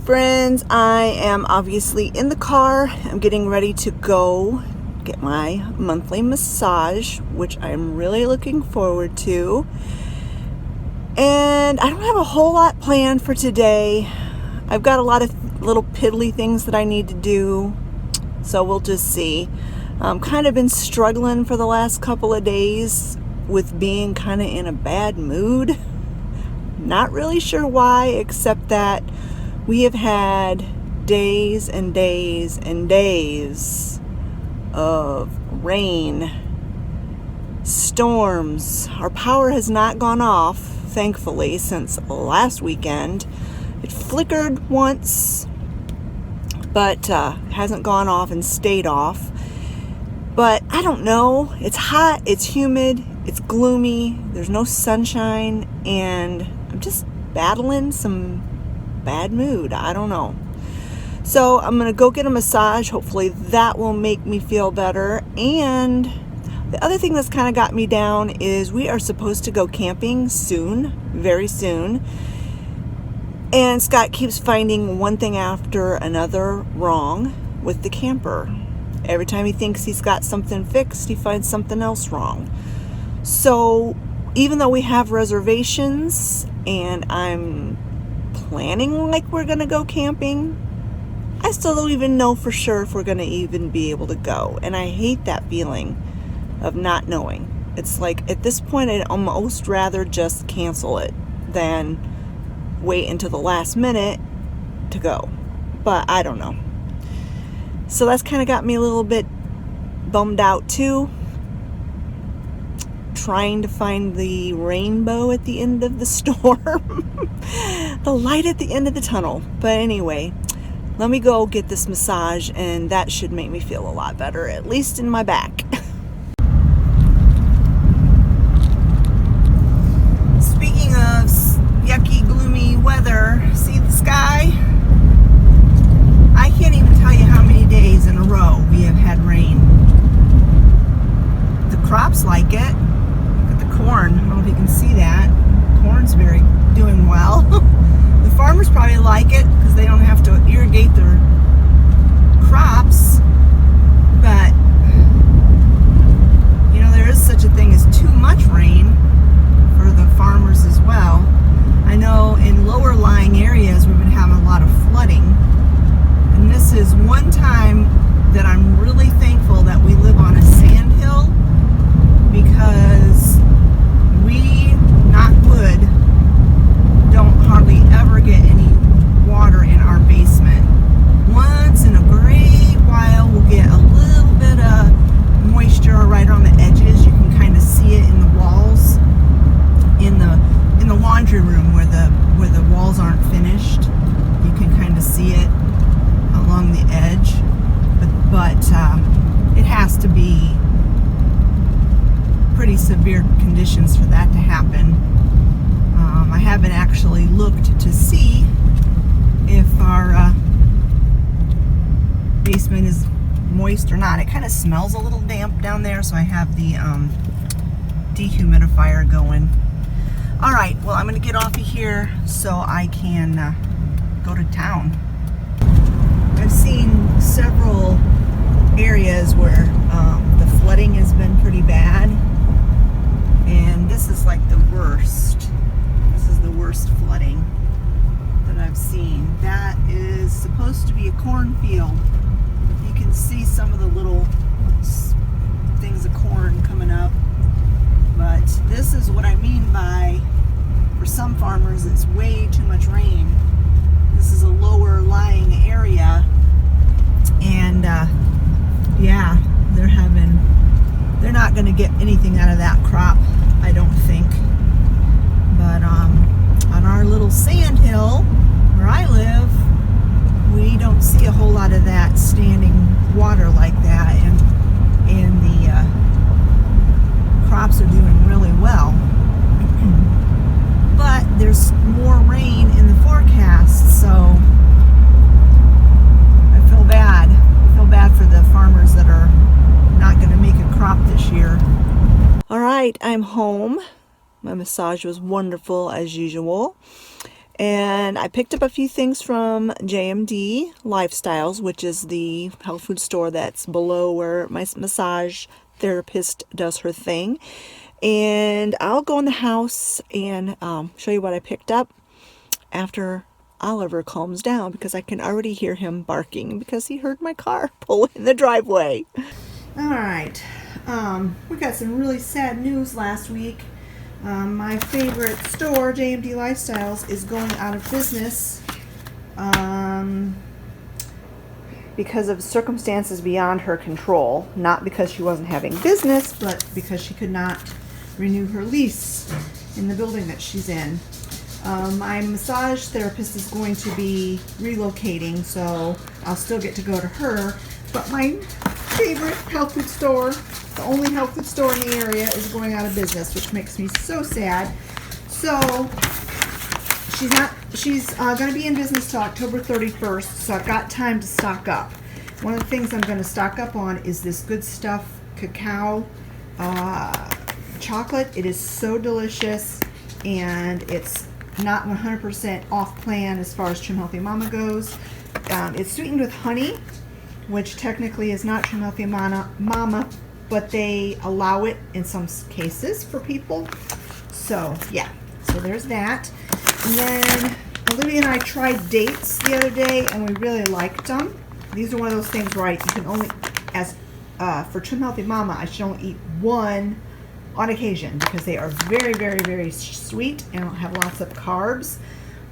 Friends, I am obviously in the car. I'm getting ready to go get my monthly massage, which I'm really looking forward to. And I don't have a whole lot planned for today. I've got a lot of little piddly things that I need to do, so we'll just see. Kind of been struggling for the last couple of days with being kind of in a bad mood. Not really sure why, except that we have had days and days and days of rain, storms. Our power has not gone off, thankfully, since last weekend. It flickered once, but hasn't gone off and stayed off. But I don't know. It's hot, it's humid, it's gloomy, there's no sunshine, and I'm just battling some bad mood. I don't know. So I'm gonna go get a massage. Hopefully that will make me feel better. And the other thing that's kind of got me down is we are supposed to go camping soon, very soon. And Scott keeps finding one thing after another wrong with the camper. Every time he thinks he's got something fixed, he finds something else wrong. So even though we have reservations and I'm planning like we're gonna go camping, I still don't even know for sure if we're gonna even be able to go. And I hate that feeling of not knowing. It's like at this point I'd almost rather just cancel it than wait until the last minute to go. But I don't know. So that's kind of got me a little bit bummed out too. Trying to find the rainbow at the end of the storm. The light at the end of the tunnel. But anyway, let me go get this massage, and that should make me feel a lot better, at least in my back. Speaking of yucky, gloomy weather, see the sky? I can't even tell you how many days in a row we have had rain. The crops like it. Corn. I don't know if you can see that. Corn's doing well. The farmers probably like it because they don't have to irrigate their crops. But, you know, there is such a thing as too much rain for the farmers as well. I know in lower lying areas we've been having a lot of flooding. And this is one time that I'm really thankful that we live on a sand hill, because we, knock wood, don't hardly ever get any water in our basement. Once in a great while we'll get a little bit of moisture right on the edges. You can kind of see it in the walls, in the laundry room where the walls aren't finished. You can kind of see it along the edge, but it has to be pretty severe conditions for that to happen. I haven't actually looked to see if our basement is moist or not. It kind of smells a little damp down there, so I have the dehumidifier going. All right, well, I'm going to get off of here so I can go to town. I've seen several areas where the flooding has been pretty bad. And this is like the worst. This is the worst flooding that I've seen. That is supposed to be a cornfield. You can see some of the little things of corn coming up. But this is what I mean by, for some farmers, it's way too much rain. This is a lower lying area. And yeah, they're not going to get anything out of that crop, I don't think. But on our little sand hill where I live, right, I'm home. My massage was wonderful as usual. And I picked up a few things from JMD Lifestyles, which is the health food store that's below where my massage therapist does her thing. And I'll go in the house and show you what I picked up after Oliver calms down, because I can already hear him barking because he heard my car pull in the driveway. All right, we got some really sad news last week. My favorite store, JMD Lifestyles, is going out of business because of circumstances beyond her control. Not because she wasn't having business, but because she could not renew her lease in the building that she's in. My massage therapist is going to be relocating, so I'll still get to go to her. But my favorite health food store, the only health food store in the area, is going out of business, which makes me so sad. So she's going to be in business till October 31st, so I've got time to stock up. One of the things I'm going to stock up on is this Good Stuff cacao chocolate. It is so delicious, and it's not 100% off plan as far as Trim Healthy Mama goes. It's sweetened with honey, which technically is not Trim Healthy Mama, but they allow it in some cases for people. So yeah, so there's that. And then Olivia and I tried dates the other day, and we really liked them. These are one of those things where you can only, for Trim Healthy Mama, I should only eat one on occasion, because they are very, very, very sweet and don't have lots of carbs,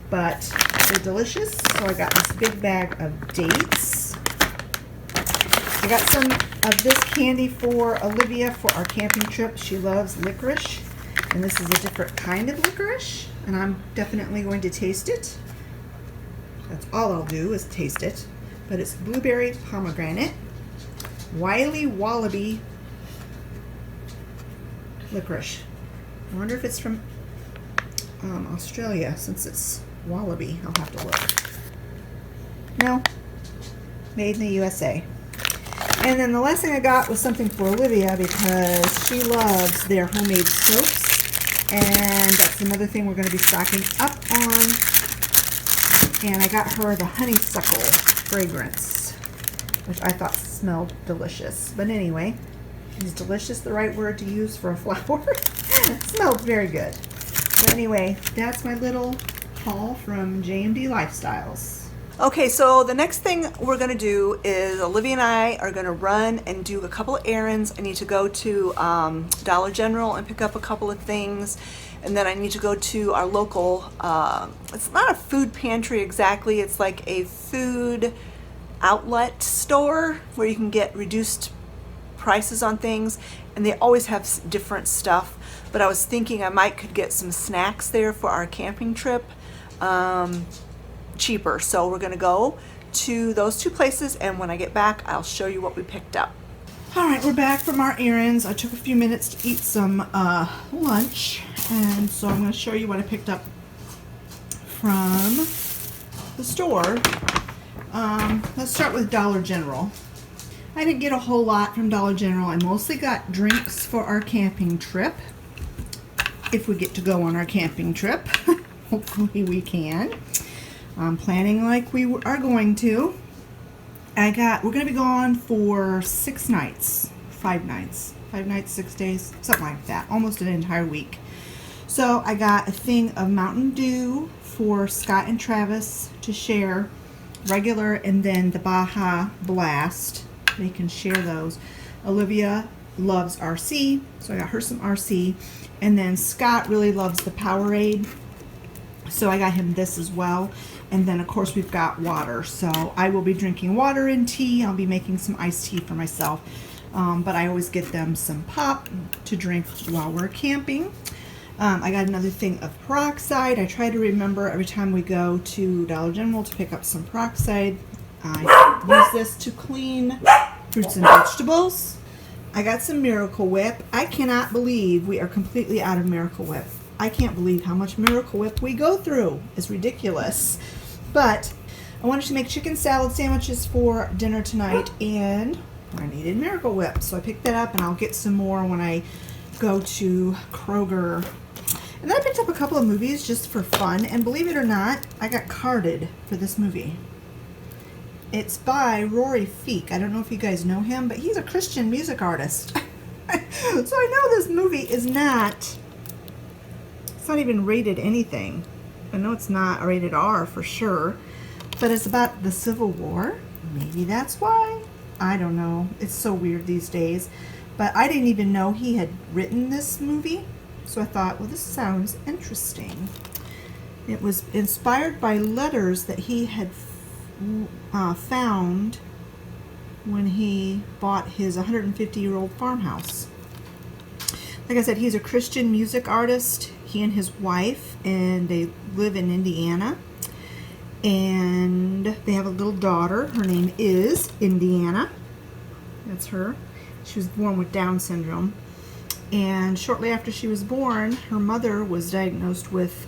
but they're delicious. So I got this big bag of dates. I got some of this candy for Olivia for our camping trip. She loves licorice, and this is a different kind of licorice, and I'm definitely going to taste it. That's all I'll do is taste it. But it's blueberry pomegranate, Wiley Wallaby licorice. I wonder if it's from Australia, since it's wallaby. I'll have to look. No, made in the USA. And then the last thing I got was something for Olivia, because she loves their homemade soaps, and that's another thing we're going to be stocking up on. And I got her the honeysuckle fragrance, which I thought smelled delicious. But anyway, is delicious the right word to use for a flower? It smells very good. So anyway, that's my little haul from JMD Lifestyles. Okay, so the next thing we're going to do is Olivia and I are going to run and do a couple of errands. I need to go to Dollar General and pick up a couple of things. And then I need to go to our local, it's not a food pantry exactly, it's like a food outlet store where you can get reduced prices on things, and they always have different stuff. But I was thinking I could get some snacks there for our camping trip, cheaper. So we're gonna go to those two places, and when I get back I'll show you what we picked up. All right, we're back from our errands. I took a few minutes to eat some lunch, and so I'm going to show you what I picked up from the store. Let's start with Dollar General. I didn't get a whole lot from Dollar General. I mostly got drinks for our camping trip, if we get to go on our camping trip. Hopefully we can. I'm planning like we are going to. We're going to be gone for 6 nights, 5 nights, 6 days, something like that, almost an entire week. So I got a thing of Mountain Dew for Scott and Travis to share, regular, and then the Baja Blast. They can share those. Olivia loves RC, so I got her some RC. And then Scott really loves the Powerade, so I got him this as well. And then of course we've got water, so I will be drinking water and tea. I'll be making some iced tea for myself, but I always get them some pop to drink while we're camping. I got another thing of peroxide. I try to remember every time we go to Dollar General to pick up some peroxide. I use this to clean fruits and vegetables. I got some Miracle Whip. I cannot believe we are completely out of Miracle Whip. I can't believe how much Miracle Whip we go through. It's ridiculous. But I wanted to make chicken salad sandwiches for dinner tonight, and I needed Miracle Whip. So I picked that up, and I'll get some more when I go to Kroger. And then I picked up a couple of movies just for fun, and believe it or not, I got carded for this movie. It's by Rory Feek. I don't know if you guys know him, but he's a Christian music artist. So I know this movie is not, it's not even rated anything. I know it's not rated R for sure, but it's about the Civil War. Maybe that's why. I don't know. It's so weird these days. But I didn't even know he had written this movie. So I thought, well, this sounds interesting. It was inspired by letters that he had found when he bought his 150-year-old farmhouse. Like I said, he's a Christian music artist. He and his wife, and they live in Indiana. And they have a little daughter. Her name is Indiana. That's her. She was born with Down syndrome. And shortly after she was born, her mother was diagnosed with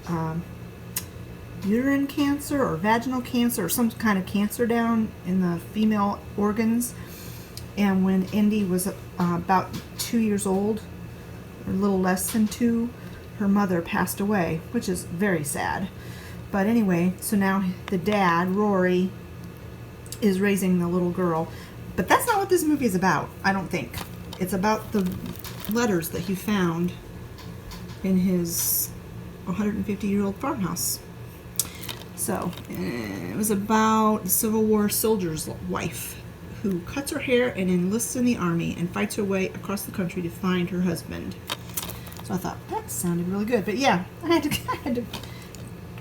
uterine cancer or vaginal cancer or some kind of cancer down in the female organs. And when Indy was about 2 years old, or a little less than 2, her mother passed away, which is very sad. But anyway, so now the dad, Rory, is raising the little girl. But that's not what this movie is about, I don't think. It's about the letters that he found in his 150-year-old farmhouse. So, it was about the Civil War soldier's wife who cuts her hair and enlists in the army and fights her way across the country to find her husband. So I thought, that sounded really good. But yeah, I had to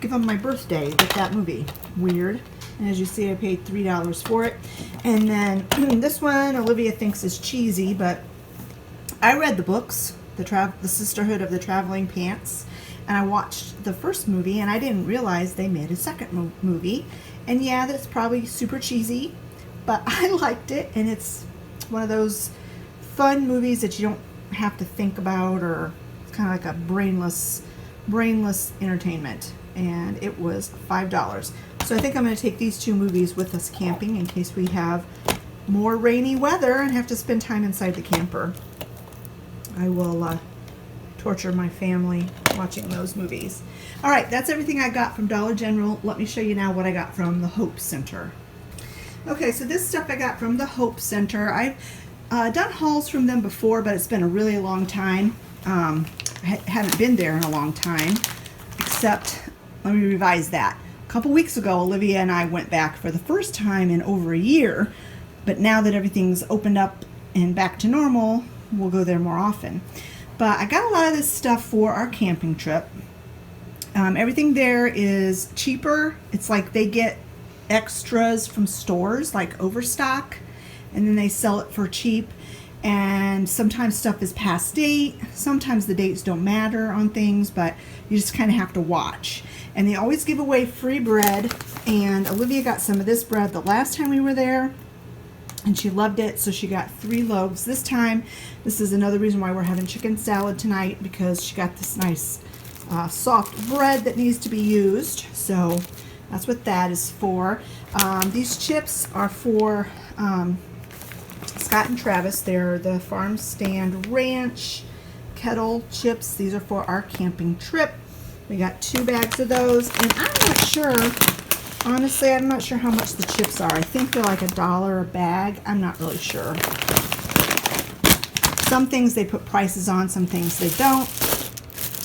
give him my birthday with that movie. Weird. And as you see, I paid $3 for it. And then this one, Olivia thinks is cheesy, but I read the books, The Sisterhood of the Traveling Pants, and I watched the first movie, and I didn't realize they made a second movie. And yeah, that's probably super cheesy, but I liked it, and it's one of those fun movies that you don't have to think about, or it's kind of like a brainless entertainment. And it was $5. So I think I'm going to take these two movies with us camping in case we have more rainy weather and have to spend time inside the camper. I will torture my family watching those movies. All right, that's everything I got from Dollar General. Let me show you now what I got from the Hope Center. Okay, so this stuff I got from the Hope Center. I've done hauls from them before, but it's been a really long time. I haven't been there in a long time, except, let me revise that. A couple weeks ago, Olivia and I went back for the first time in over a year, but now that everything's opened up and back to normal, we'll go there more often. But I got a lot of this stuff for our camping trip. Everything there is cheaper. It's like they get extras from stores, like Overstock, and then they sell it for cheap. And sometimes stuff is past date. Sometimes the dates don't matter on things, but you just kind of have to watch. And they always give away free bread. And Olivia got some of this bread the last time we were there, and she loved it, so she got 3 loaves this time. This is another reason why we're having chicken salad tonight, because she got this nice soft bread that needs to be used. So that's what that is for. These chips are for Scott and Travis. They're the Farm Stand Ranch kettle chips. These are for our camping trip. We got 2 bags of those, and I'm not sure, honestly, I'm not sure how much the chips are. I think they're like $1 a bag. I'm not really sure. Some things they put prices on, some things they don't.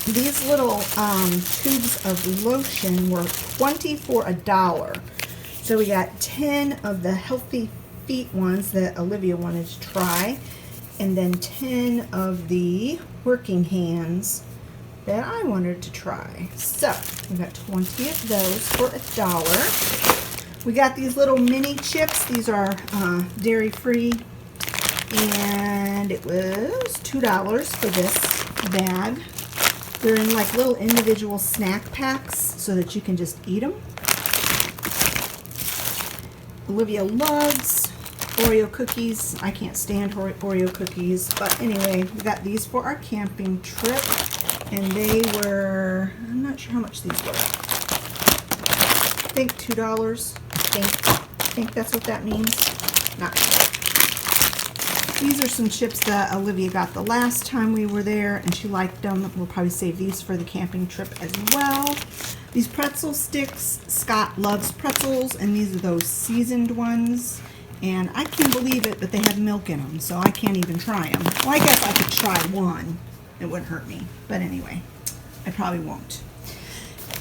These little tubes of lotion were 20 for $1. So we got 10 of the healthy feet ones that Olivia wanted to try, and then 10 of the working hands that I wanted to try. So we got 20 of those for $1. We got these little mini chips. These are dairy free, and it was $2 for this bag. They're in like little individual snack packs so that you can just eat them. Olivia loves Oreo cookies. I can't stand Oreo cookies, but anyway, we got these for our camping trip, and they were, I'm not sure how much these were. I think $2. I think that's what that means. Not sure. These are some chips that Olivia got the last time we were there, and she liked them. We'll probably save these for the camping trip as well. These pretzel sticks, Scott loves pretzels, and these are those seasoned ones. And I can't believe it, but they have milk in them, so I can't even try them. Well, I guess I could try one. It wouldn't hurt me. But anyway, I probably won't.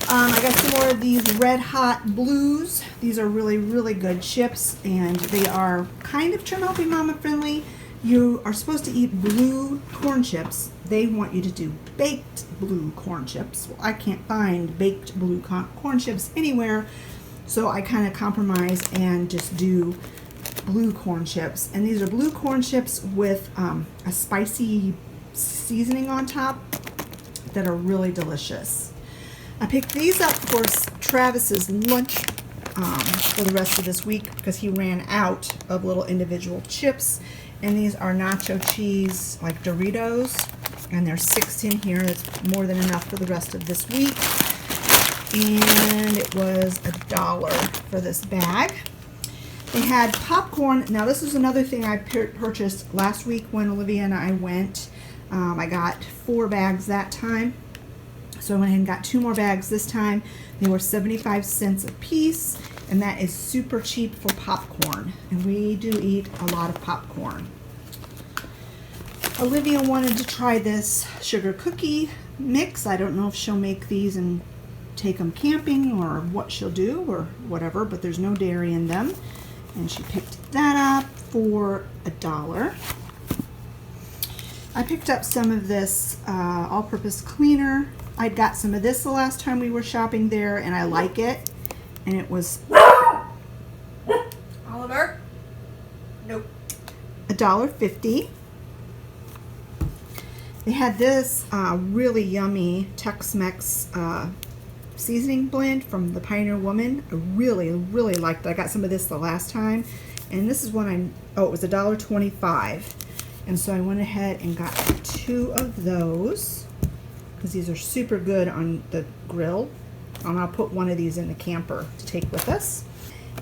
I got some more of these Red Hot Blues. These are really, really good chips, and they are kind of Trim Healthy Mama friendly. You are supposed to eat blue corn chips. They want you to do baked blue corn chips. Well, I can't find baked blue corn chips anywhere, so I kind of compromise and just do blue corn chips. And these are blue corn chips with a spicy seasoning on top that are really delicious. I picked these up for Travis's lunch for the rest of this week because he ran out of little individual chips. And these are nacho cheese, like Doritos, and there's 6 in here. That's more than enough for the rest of this week. And it was $1 for this bag. They had popcorn. Now this is another thing I purchased last week when Olivia and I went. I got 4 bags that time. So I went ahead and got 2 more bags this time. They were 75 cents a piece, and that is super cheap for popcorn. And we do eat a lot of popcorn. Olivia wanted to try this sugar cookie mix. I don't know if she'll make these and take them camping or what she'll do or whatever, but there's no dairy in them. And she picked that up for $1. I picked up some of this all-purpose cleaner. I got some of this the last time we were shopping there, and I like it. And it was Oliver? Nope. $1.50. They had this really yummy Tex-Mex seasoning blend from the Pioneer Woman. I really, really liked it. I got some of this the last time, and this is one it was $1.25. And so I went ahead and got 2 of those because these are super good on the grill. And I'll put one of these in the camper to take with us.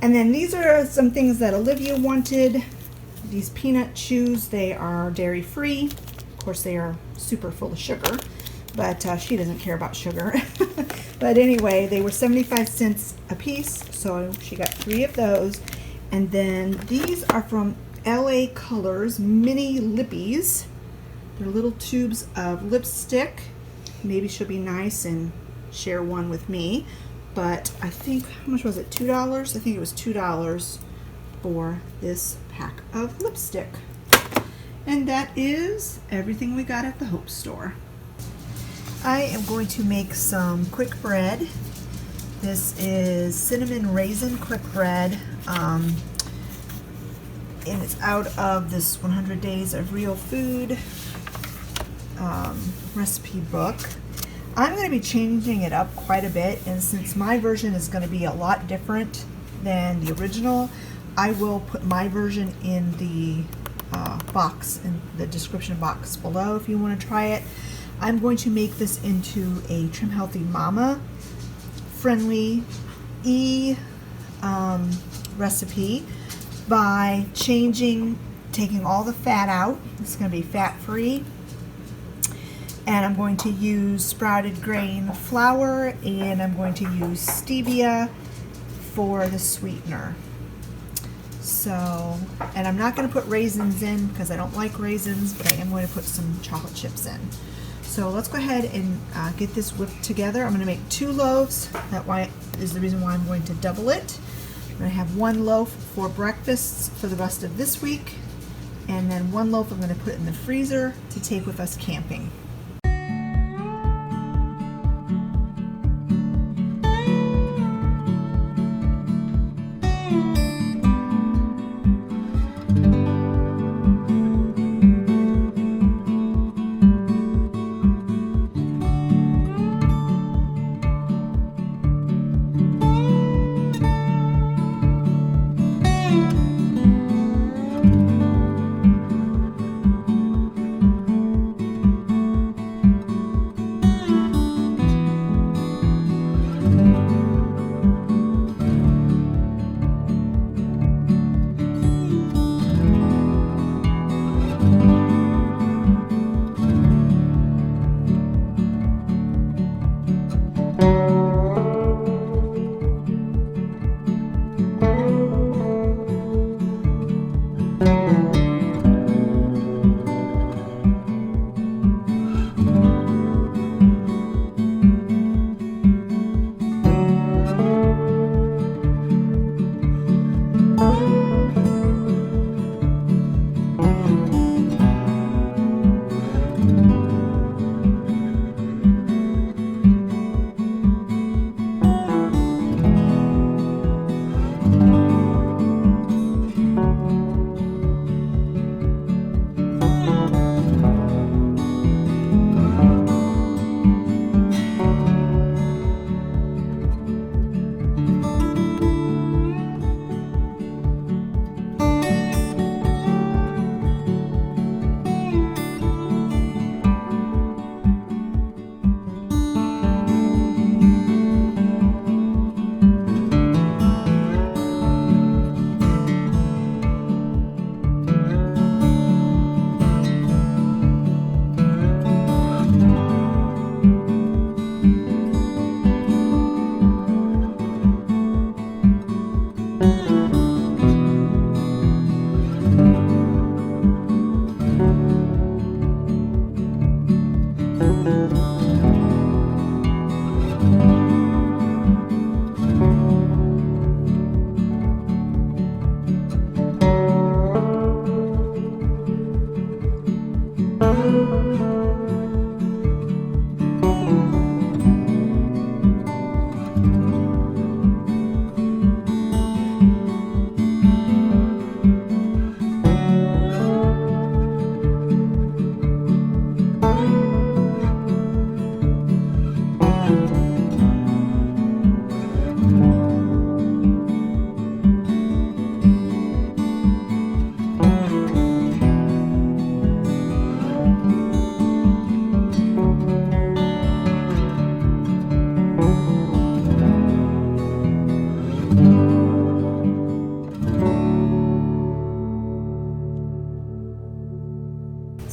And then these are some things that Olivia wanted. These peanut chews, they are dairy free. Of course, they are super full of sugar, but she doesn't care about sugar. But anyway, they were 75 cents a piece, so she got 3 of those. And then these are from LA Colors Mini Lippies. They're little tubes of lipstick. Maybe she'll be nice and share one with me. But I think, how much was it? $2? I think it was $2 for this pack of lipstick. And that is everything we got at the Hope store. I am going to make some quick bread. This is cinnamon raisin quick bread. And it's out of this 100 Days of Real Food recipe book. I'm going to be changing it up quite a bit, and since my version is going to be a lot different than the original, I will put my version in the box, in the description box below if you want to try it. I'm going to make this into a Trim Healthy Mama friendly recipe by taking all the fat out. It's going to be fat free. And I'm going to use sprouted grain flour, and I'm going to use stevia for the sweetener. So, and I'm not going to put raisins in because I don't like raisins, but I am going to put some chocolate chips in. So let's go ahead and get this whipped together. I'm going to make 2 loaves. That is the reason why I'm going to double it. I'm going to have 1 loaf for breakfast for the rest of this week, and then 1 loaf I'm going to put in the freezer to take with us camping.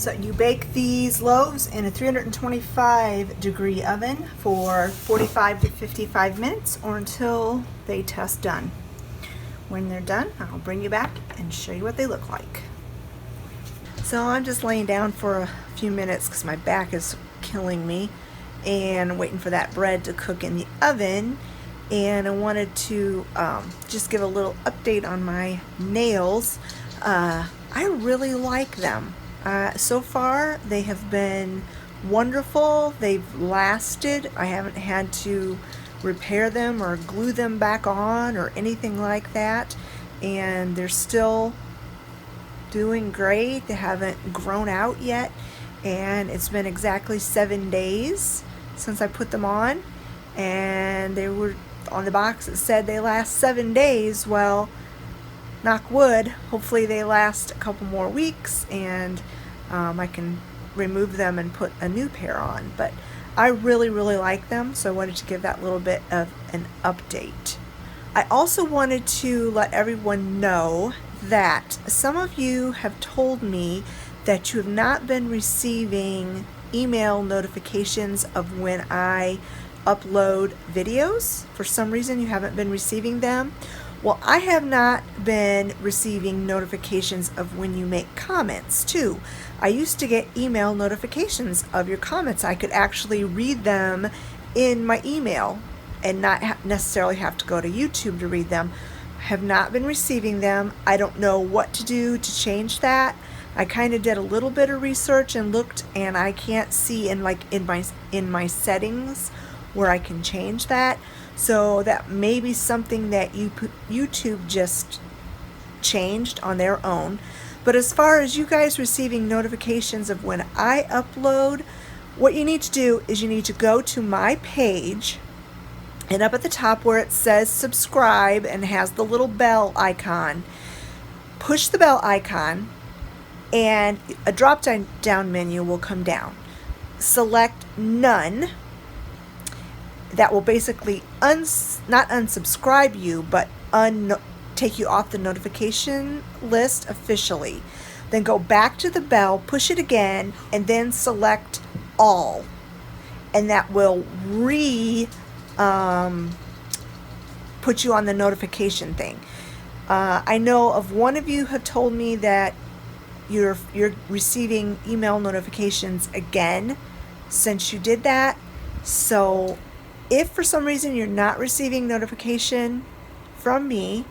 So you bake these loaves in a 325-degree oven for 45 to 55 minutes or until they test done. When they're done, I'll bring you back and show you what they look like. So I'm just laying down for a few minutes because my back is killing me and waiting for that bread to cook in the oven. And I wanted to just give a little update on my nails. I really like them. So far they have been wonderful. They've lasted. I haven't had to repair them or glue them back on or anything like that, and they're still doing great. They haven't grown out yet, and it's been exactly 7 days since I put them on, and they were on the box. It said they last 7 days. Well, knock wood, hopefully they last a couple more weeks, and I can remove them and put a new pair on. But I really like them, so I wanted to give that little bit of an update. I also wanted to let everyone know that some of you have told me that you have not been receiving email notifications of when I upload videos. For some reason you haven't been receiving them. Well, I have not been receiving notifications of when you make comments too. I used to get email notifications of your comments. I could actually read them in my email and not necessarily have to go to YouTube to read them. Have not been receiving them. I don't know what to do to change that. I kind of did a little bit of research and looked, and I can't see in my settings where I can change that. So that may be something that YouTube just changed on their own. But as far as you guys receiving notifications of when I upload, what you need to do is you need to go to my page, and up at the top where it says subscribe and has the little bell icon, push the bell icon and a drop down menu will come down. Select none. That will basically not unsubscribe you, but take you off the notification list officially. Then go back to the bell, push it again, and then select all. And that will put you on the notification thing. I know of one of you have told me that you're receiving email notifications again since you did that. So if for some reason you're not receiving notification from me,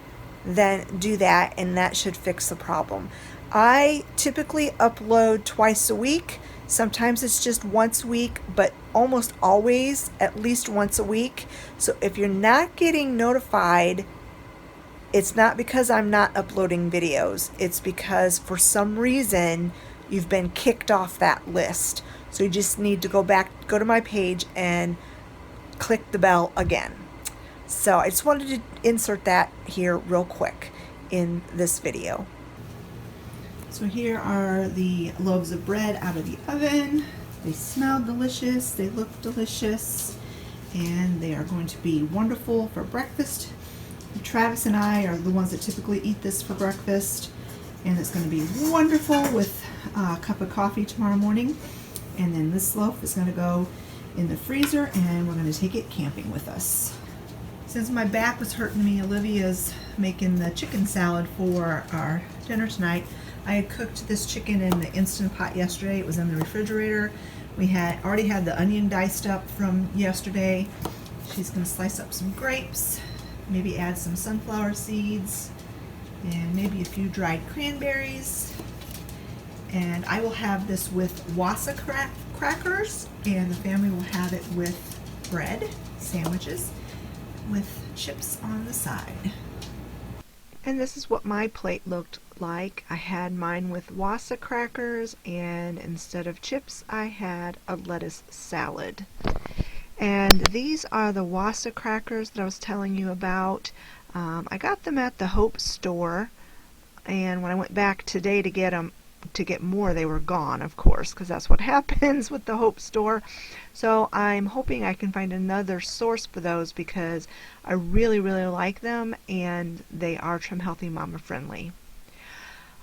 then do that, and that should fix the problem. I typically upload twice a week. Sometimes it's just once a week, but almost always at least once a week. So if you're not getting notified, it's not because I'm not uploading videos. It's because for some reason you've been kicked off that list. So you just need to go to my page and click the bell again. So I just wanted to insert that here real quick in this video. So here are the loaves of bread out of the oven. They smell delicious, they look delicious, and they are going to be wonderful for breakfast. Travis and I are the ones that typically eat this for breakfast, and it's going to be wonderful with a cup of coffee tomorrow morning. And then this loaf is going to go in the freezer, and we're going to take it camping with us. Since my back was hurting me, Olivia's making the chicken salad for our dinner tonight. I had cooked this chicken in the Instant Pot yesterday. It was in the refrigerator. We had already had the onion diced up from yesterday. She's going to slice up some grapes, maybe add some sunflower seeds, and maybe a few dried cranberries. And I will have this with wasa crackers, and the family will have it with bread sandwiches with chips on the side. And this is what my plate looked like. I had mine with wasa crackers, and instead of chips I had a lettuce salad. And these are the wasa crackers that I was telling you about. I got them at the Hope store, and when I went back today to get more, they were gone, of course, because that's what happens with the Hope store. So I'm hoping I can find another source for those, because I really like them, and they are Trim Healthy Mama friendly.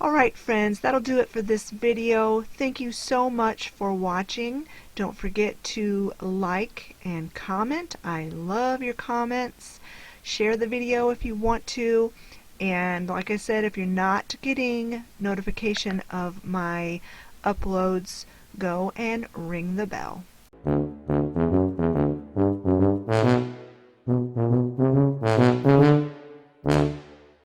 Alright friends, that'll do it for this video. Thank you so much for watching. Don't forget to like and comment. I love your comments. Share the video if you want to. And like I said, if you're not getting notification of my uploads, go and ring the bell.